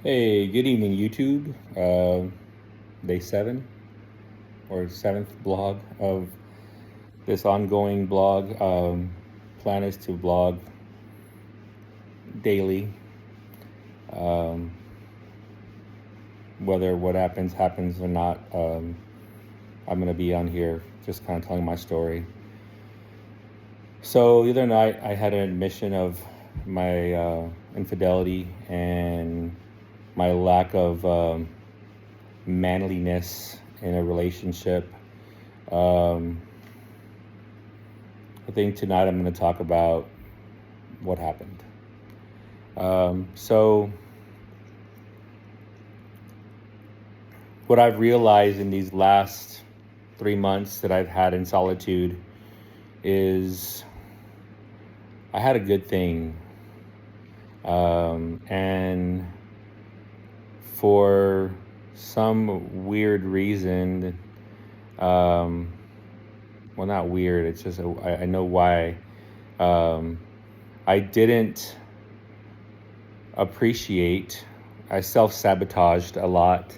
Hey, good evening, YouTube. Day 7 or seventh blog of this ongoing blog. Plan is to blog daily, um, whether what happens or not. I'm going to be on here just kind of telling my story. So, the other night, I had an admission of my infidelity and my lack of manliness in a relationship. Um, I think tonight I'm going to talk about what happened. So, what I've realized in these last 3 months that I've had in solitude is I had a good thing. And for some weird reason, um, well, not weird, it's just I know why. Um, I didn't appreciate. I self sabotaged a lot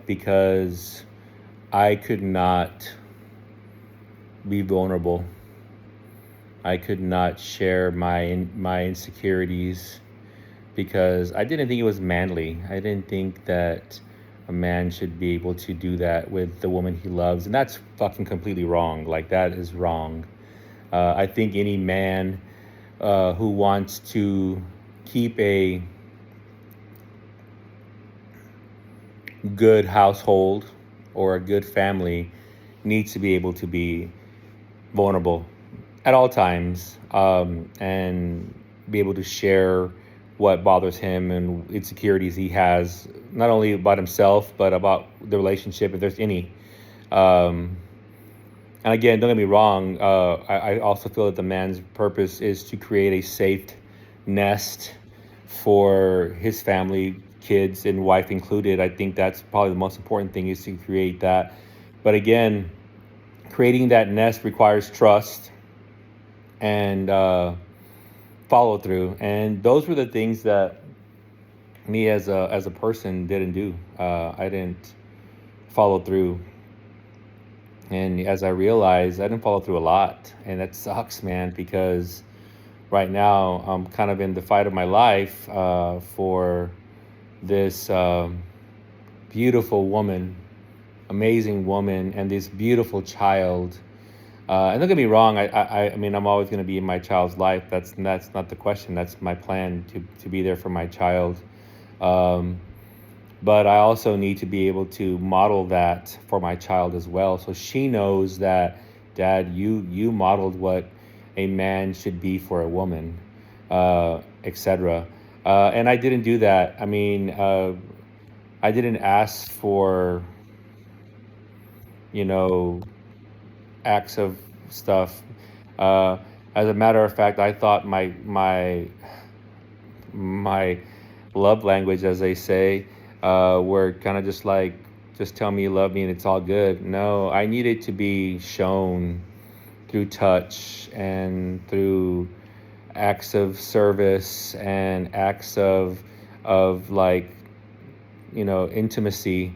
because I could not be vulnerable. I could not share my insecurities because I didn't think it was manly. I didn't think that a man should be able to do that with the woman he loves, and that's fucking completely wrong. Like that is wrong. I think any man who wants to keep a good household or a good family needs to be able to be vulnerable at all times, and be able to share what bothers him and insecurities he has, not only about himself but about the relationship if there's any. Um, and again, don't get me wrong. I also feel that the man's purpose is to create a safe nest for his family, kids, and wife included. I think that's probably the most important thing is to create that. But again, creating that nest requires trust and follow through, and those were the things that me as a person didn't do. I didn't follow through, and as I realized, I didn't follow through a lot, and that sucks, man. Because right now I'm kind of in the fight of my life for this beautiful woman, amazing woman, and this beautiful child. And don't get me wrong. I mean, I'm always going to be in my child's life. That's not the question. That's my plan to be there for my child. Um, but I also need to be able to model that for my child as well, so she knows that, Dad, you modeled what a man should be for a woman, etc. And I didn't do that. I mean, I didn't ask for, you know, acts of stuff. Uh, as a matter of fact, I thought my love language, as they say, were kind of just like, just tell me you love me and it's all good. No, I needed to be shown through touch and through acts of service and acts of like, intimacy,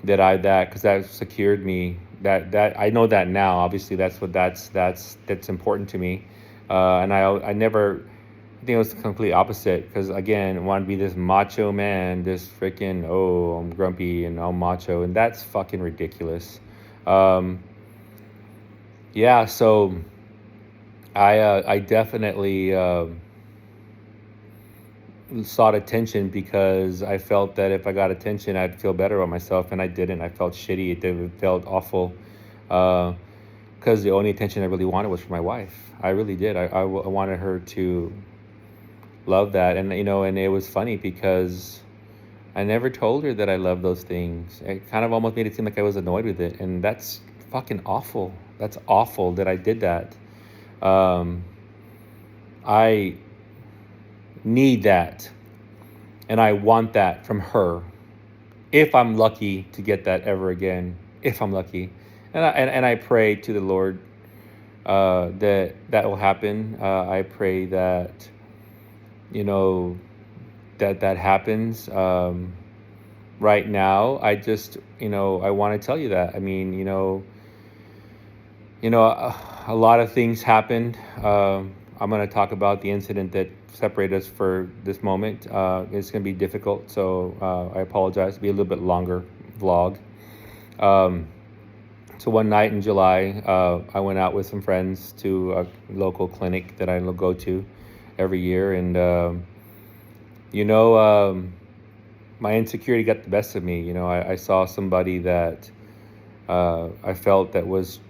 that because that secured me. That I know that now. Obviously, that's important to me, and I never. I think it was the complete opposite because again, I wanted to be this macho man, this freaking, oh, I'm grumpy and I'm macho, and that's fucking ridiculous. Um, yeah, so I definitely sought attention because I felt that if I got attention, I'd feel better about myself, and I didn't. I felt shitty. It felt awful, because the only attention I really wanted was for my wife. I really did. I wanted her to love that, and and it was funny because I never told her that I love those things. It kind of almost made it seem like I was annoyed with it, and that's fucking awful. That's awful that I did that. Um, I need that, and I want that from her. If I'm lucky to get that ever again, if I'm lucky, and I pray to the Lord that will happen. I pray that you know that happens. Right now, I just, I want to tell you that. I mean, a lot of things happened. I'm going to talk about the incident that separated us for this moment. It's going to be difficult, so I apologize. It'll be a little bit longer vlog. Um, so one night in July, I went out with some friends to a local clinic that I go to every year, and you know, my insecurity got the best of me. I saw somebody that I felt that was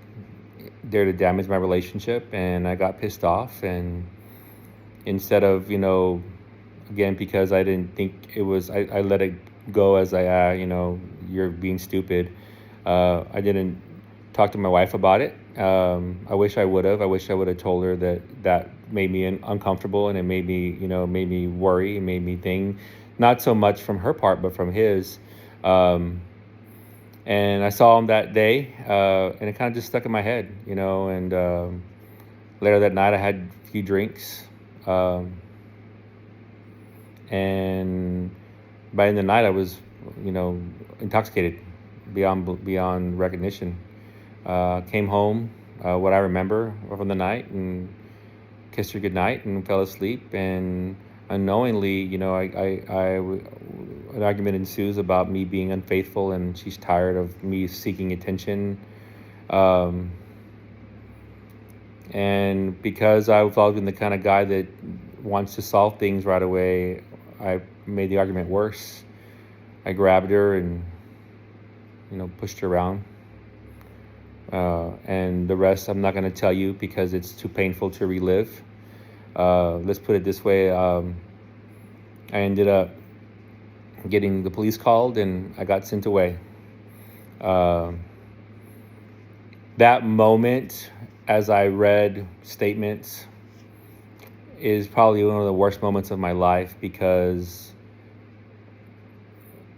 there to damage my relationship, and I got pissed off. And instead of, again, because I didn't think it was, I let it go as you're being stupid. I didn't talk to my wife about it. I wish I would have. I wish I would have told her that made me uncomfortable, and it made me worry. It made me think, not so much from her part, but from his. And I saw him that day, and it kind of just stuck in my head, and later that night I had a few drinks. And by the end of the night I was, intoxicated beyond recognition. Came home, what I remember from the night, and kissed her goodnight and fell asleep. And unknowingly, an argument ensues about me being unfaithful, and she's tired of me seeking attention. And because I've always been the kind of guy that wants to solve things right away, I made the argument worse. I grabbed her and, pushed her around. And the rest I'm not going to tell you because it's too painful to relive. Let's put it this way. I ended up getting the police called, and I got sent away. That moment, as I read statements, is probably one of the worst moments of my life, because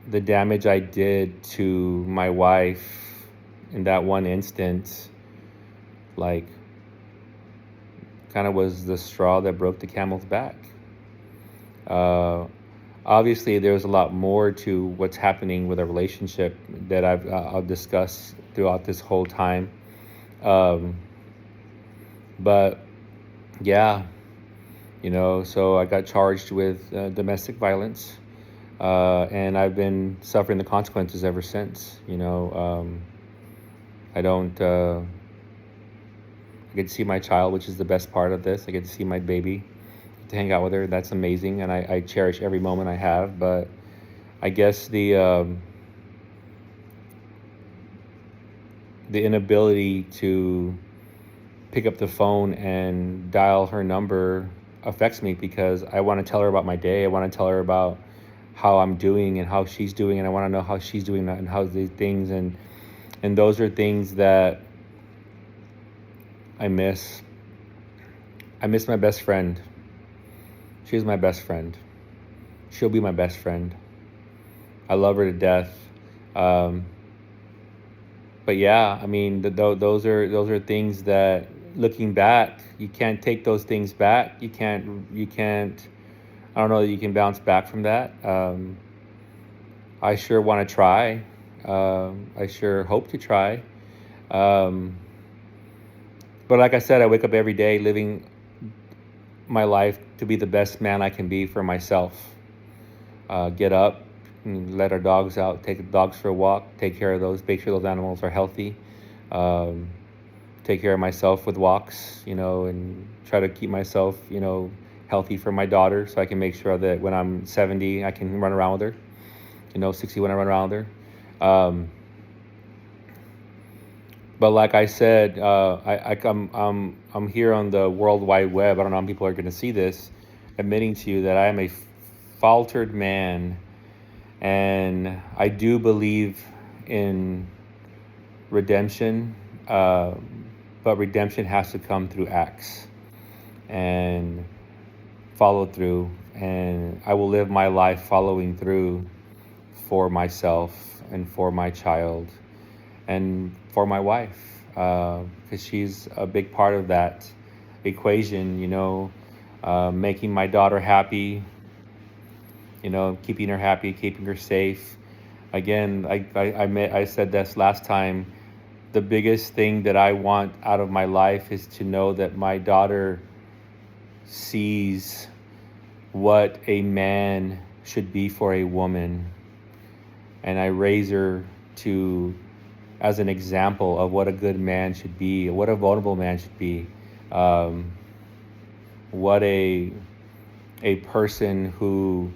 the damage I did to my wife in that one instance, kind of was the straw that broke the camel's back. Obviously, there's a lot more to what's happening with a relationship that I'll discuss throughout this whole time. But yeah, so I got charged with domestic violence, and I've been suffering the consequences ever since. I don't. I get to see my child, which is the best part of this. I get to see my baby, to hang out with her. That's amazing, and I cherish every moment I have. But I guess the inability to pick up the phone and dial her number affects me, because I want to tell her about my day. I want to tell her about how I'm doing and how she's doing, and I want to know how she's doing and how these things, and those are things that I miss. I miss my best friend. She's my best friend. She'll be my best friend. I love her to death. But yeah, I mean, those are things that, looking back, you can't take those things back. You can't. I don't know that you can bounce back from that. I sure want to try. I sure hope to try. But like I said, I wake up every day living my life to be the best man I can be for myself. Get up, and let our dogs out, take the dogs for a walk, take care of those, make sure those animals are healthy. Take care of myself with walks, and try to keep myself, healthy for my daughter, so I can make sure that when I'm 70, I can run around with her, 60 when I run around with her. But like I said, I'm here on the World Wide Web. I don't know how many people are going to see this, admitting to you that I am a faltered man, and I do believe in redemption, but redemption has to come through acts and follow through. And I will live my life following through for myself and for my child and for my wife, because she's a big part of that equation, making my daughter happy, keeping her happy, keeping her safe. Again, I said this last time. The biggest thing that I want out of my life is to know that my daughter sees what a man should be for a woman, and I raise her to as an example of what a good man should be, what a vulnerable man should be, um, what a person who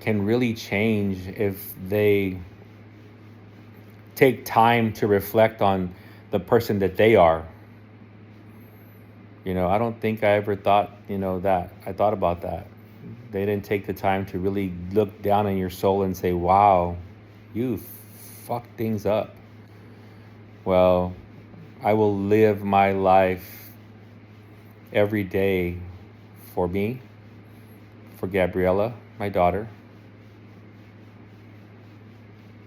can really change if they take time to reflect on the person that they are. I don't think I ever thought, that. I thought about that. They didn't take the time to really look down on your soul and say, wow, you fucked things up. Well, I will live my life every day for me, for Gabriella, my daughter,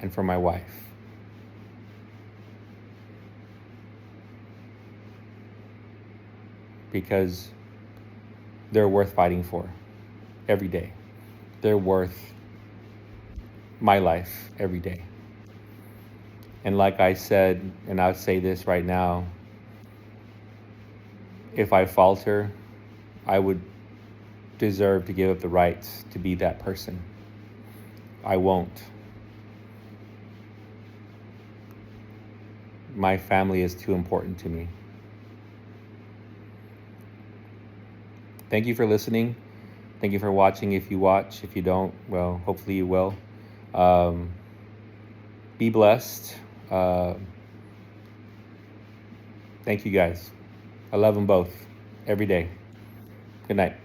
and for my wife. Because they're worth fighting for every day. They're worth my life every day. And like I said, and I'll say this right now, if I falter, I would deserve to give up the rights to be that person. I won't. My family is too important to me. Thank you for listening. Thank you for watching. If you watch, if you don't, well, hopefully you will. Be blessed. Thank you guys. I love them both every day. Good night.